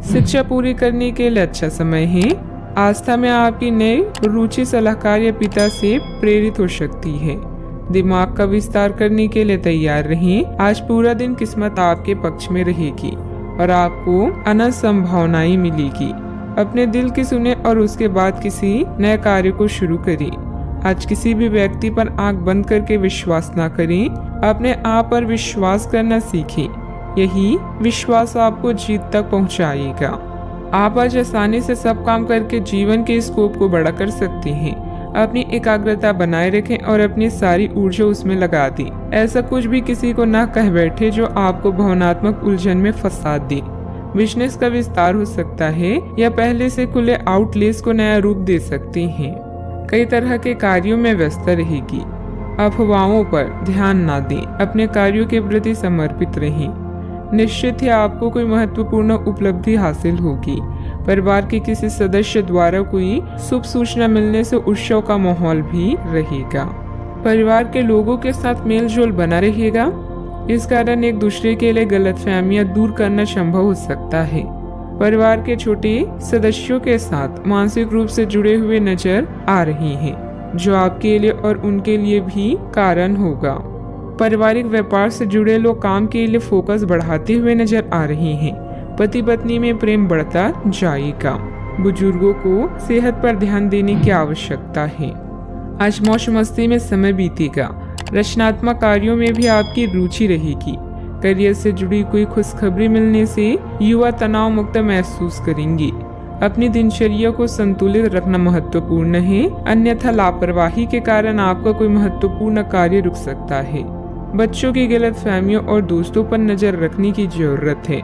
शिक्षा पूरी करने के लिए अच्छा समय है। आस्था में आपकी नई रुचि सलाहकार या पिता से प्रेरित हो सकती है। दिमाग का विस्तार करने के लिए तैयार रहें। आज पूरा दिन किस्मत आपके पक्ष में रहेगी और आपको अनंत संभावनाएं मिलेगी। अपने दिल की सुने और उसके बाद किसी नए कार्य को शुरू करें। आज किसी भी व्यक्ति पर आंख बंद करके विश्वास ना करें। अपने आप पर विश्वास करना सीखें। यही विश्वास आपको जीत तक पहुंचाएगा। आप आज आसानी से सब काम करके जीवन के स्कोप को बड़ा कर सकते हैं। अपनी एकाग्रता बनाए रखें और अपनी सारी ऊर्जा उसमें लगा दें। ऐसा कुछ भी किसी को ना कह बैठे जो आपको भावनात्मक उलझन में फंसा दे। बिजनेस का विस्तार हो सकता है या पहले से खुले आउटलेट्स को नया रूप दे सकते हैं। कई तरह के कार्यों में व्यस्त रहेगी। अफवाहों पर ध्यान ना दें। अपने कार्यों के प्रति समर्पित रहें। निश्चित ही आपको कोई महत्वपूर्ण उपलब्धि हासिल होगी। परिवार के किसी सदस्य द्वारा कोई शुभ सूचना मिलने से उत्सव का माहौल भी रहेगा। परिवार के लोगों के साथ मेल जोल बना रहेगा। इस कारण एक दूसरे के लिए गलतफहमियां दूर करना संभव हो सकता है। परिवार के छोटे सदस्यों के साथ मानसिक रूप से जुड़े हुए नजर आ रहे हैं, जो आपके लिए और उनके लिए भी कारण होगा। पारिवारिक व्यापार से जुड़े लोग काम के लिए फोकस बढ़ाते हुए नजर आ रहे हैं। पति पत्नी में प्रेम बढ़ता जाएगा। बुजुर्गों को सेहत पर ध्यान देने की आवश्यकता है। आज मौज मस्ती में समय बीतेगा। रचनात्मक कार्यों में भी आपकी रुचि रहेगी। करियर से जुड़ी कोई खुशखबरी मिलने से युवा तनाव मुक्त महसूस करेंगे। अपनी दिनचर्या को संतुलित रखना महत्वपूर्ण है, अन्यथा लापरवाही के कारण आपका कोई महत्वपूर्ण कार्य रुक सकता है। बच्चों की गलतफहमियों और दोस्तों पर नजर रखने की जरूरत है।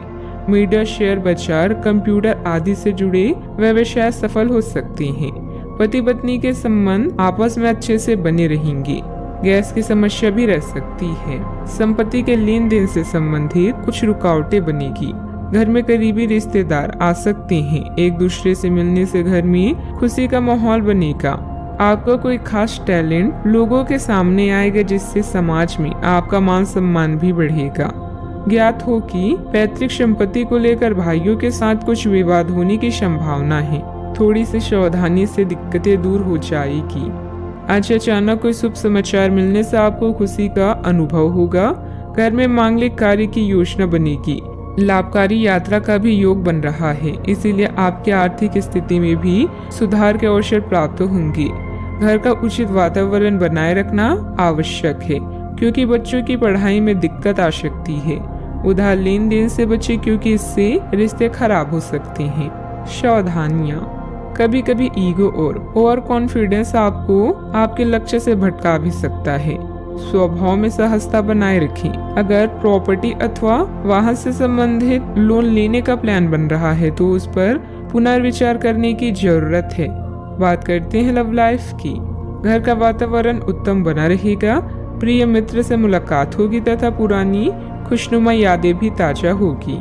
मीडिया, शेयर बाजार, कंप्यूटर आदि से जुड़े व्यवसाय सफल हो सकते हैं। पति पत्नी के संबंध आपस में अच्छे से बने रहेंगे। गैस की समस्या भी रह सकती है। संपत्ति के लेन देन से संबंधित कुछ रुकावटें बनेगी। घर में करीबी रिश्तेदार आ सकते हैं। एक दूसरे से मिलने से घर में खुशी का माहौल बनेगा। आपका कोई खास टैलेंट लोगों के सामने आएगा, जिससे समाज में आपका मान सम्मान भी बढ़ेगा। ज्ञात हो कि पैतृक संपत्ति को लेकर भाइयों के साथ कुछ विवाद होने की संभावना है। थोड़ी सी सावधानी से दिक्कतें दूर हो जाएगी। आज अचानक कोई शुभ समाचार मिलने से आपको खुशी का अनुभव होगा। घर में मांगलिक कार्य की योजना बनेगी। लाभकारी यात्रा का भी योग बन रहा है, इसीलिए आपकी आर्थिक स्थिति में भी सुधार के अवसर प्राप्त होंगे। घर का उचित वातावरण बनाए रखना आवश्यक है, क्योंकि बच्चों की पढ़ाई में दिक्कत आ सकती है। उधार लेन देन से बचे, क्योंकि इससे रिश्ते खराब हो सकते हैं। सावधानियां, कभी कभी ईगो और ओवर कॉन्फिडेंस आपको आपके लक्ष्य से भटका भी सकता है। स्वभाव में सहजता बनाए रखें। अगर प्रॉपर्टी अथवा वाहन से संबंधित लोन लेने का प्लान बन रहा है तो उस पर पुनर्विचार करने की जरूरत है। बात करते हैं लव लाइफ की। घर का वातावरण उत्तम बना रहेगा। प्रिय मित्र से मुलाकात होगी तथा पुरानी खुशनुमा यादें भी ताजा होगी।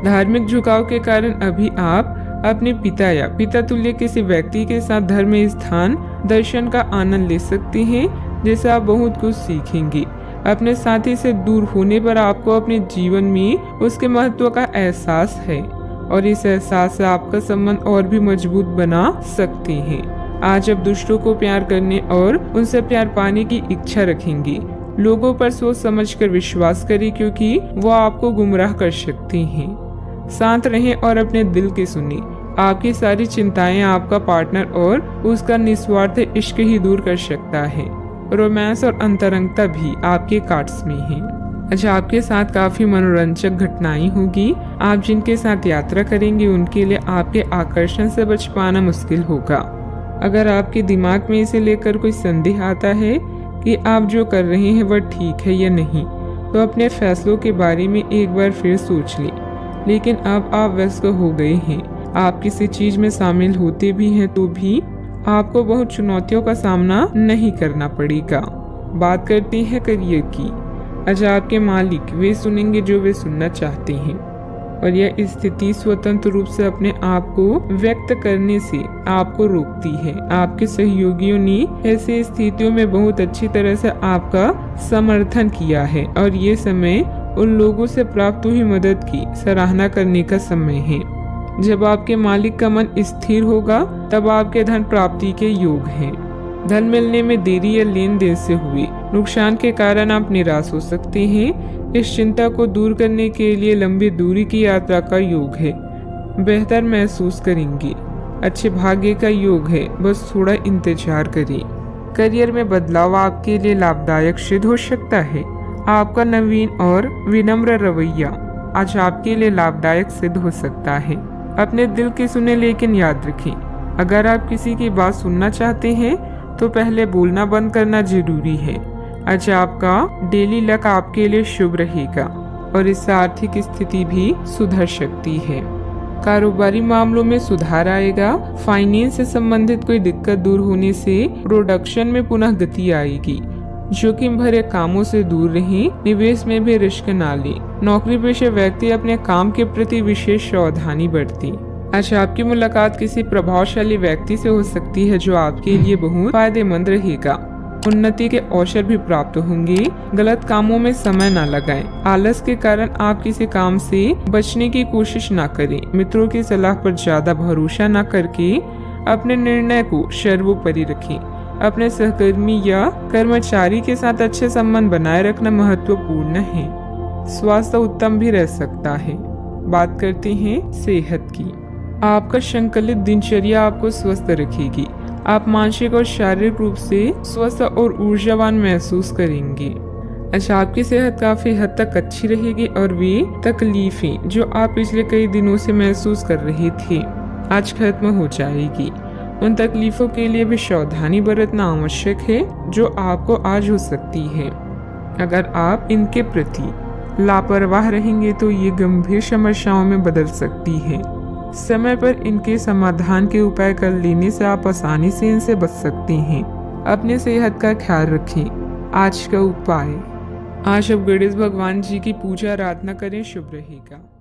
धार्मिक झुकाव के कारण अभी आप अपने पिता या पिता तुल्य किसी व्यक्ति के साथ धर्म स्थान दर्शन का आनंद ले सकते हैं, जिससे आप बहुत कुछ सीखेंगे। अपने साथी से दूर होने पर आपको अपने जीवन में उसके महत्व का एहसास है और इस एहसास से आपका संबंध और भी मजबूत बना सकते हैं। आज आप दूसरों को प्यार करने और उनसे प्यार पाने की इच्छा रखेंगे। लोगों पर सोच समझकर विश्वास करें, क्योंकि वो आपको गुमराह कर सकते हैं। शांत रहें और अपने दिल की सुनिए। आपकी सारी चिंताएं आपका पार्टनर और उसका निस्वार्थ इश्क ही दूर कर सकता है। रोमांस और अंतरंगता भी आपके कार्ड्स में है। आज आपके साथ काफी मनोरंजक घटनाएं होगी। आप जिनके साथ यात्रा करेंगे उनके लिए आपके आकर्षण से बच पाना मुश्किल होगा। अगर आपके दिमाग में इसे लेकर कोई संदेह आता है कि आप जो कर रहे हैं वह ठीक है या नहीं, तो अपने फैसलों के बारे में एक बार फिर सोच लें। लेकिन अब आप व्यस्त हो गए हैं। आप किसी चीज में शामिल होते भी हैं तो भी आपको बहुत चुनौतियों का सामना नहीं करना पड़ेगा। बात करते हैं करियर की। आज आपके मालिक वे सुनेंगे जो वे सुनना चाहते हैं और यह स्थिति स्वतंत्र रूप से अपने आप को व्यक्त करने से आपको रोकती है। आपके सहयोगियों ने ऐसी स्थितियों में बहुत अच्छी तरह से आपका समर्थन किया है और ये समय उन लोगों से प्राप्त हुई मदद की सराहना करने का समय है। जब आपके मालिक का मन स्थिर होगा तब आपके धन प्राप्ति के योग हैं। धन मिलने में देरी या लेन देन से हुए नुकसान के कारण आप निराश हो सकते हैं। इस चिंता को दूर करने के लिए लंबी दूरी की यात्रा का योग है। बेहतर महसूस करेंगे। अच्छे भाग्य का योग है, बस थोड़ा इंतजार करें। करियर में बदलाव आपके लिए लाभदायक सिद्ध हो सकता है। आपका नवीन और विनम्र रवैया आज आपके लिए लाभदायक सिद्ध हो सकता है। अपने दिल की सुने, लेकिन याद रखें, अगर आप किसी की बात सुनना चाहते हैं तो पहले बोलना बंद करना जरूरी है। आज आपका डेली लक आपके लिए शुभ रहेगा और इससे आर्थिक स्थिति भी सुधर सकती है। कारोबारी मामलों में सुधार आएगा। फाइनेंस से संबंधित कोई दिक्कत दूर होने से प्रोडक्शन में पुनः गति आएगी। जोखिम भरे कामों से दूर रहें। निवेश में भी रिस्क ना लें। नौकरी पेशे व्यक्ति अपने काम के प्रति विशेष सावधानी बरतें। आज आपकी मुलाकात किसी प्रभावशाली व्यक्ति से हो सकती है जो आपके लिए बहुत फायदेमंद रहेगा। उन्नति के अवसर भी प्राप्त होंगे। गलत कामों में समय न लगाएं। आलस के कारण आप किसी काम से बचने की कोशिश न करें। मित्रों की सलाह पर ज्यादा भरोसा न करके अपने निर्णय को सर्वोपरि रखें। अपने सहकर्मी या कर्मचारी के साथ अच्छे संबंध बनाए रखना महत्वपूर्ण है। स्वास्थ्य उत्तम भी रह सकता है। बात करते हैं सेहत की। आपका संकलित दिनचर्या आपको स्वस्थ रखेगी। आप मानसिक और शारीरिक रूप से स्वस्थ और ऊर्जावान महसूस करेंगे। अच्छा, आपकी सेहत काफी हद तक अच्छी रहेगी और वे तकलीफें जो आप पिछले कई दिनों से महसूस कर रहे थे आज खत्म हो जाएगी। उन तकलीफों के लिए भी सावधानी बरतना आवश्यक है जो आपको आज हो सकती है। अगर आप इनके प्रति लापरवाह रहेंगे तो ये गंभीर समस्याओं में बदल सकती है। समय पर इनके समाधान के उपाय कर लेने से आप आसानी से इनसे बच सकते हैं। अपने सेहत का ख्याल रखें। आज का उपाय, आज आप गणेश भगवान जी की पूजा आराधना करें, शुभ रहेगा।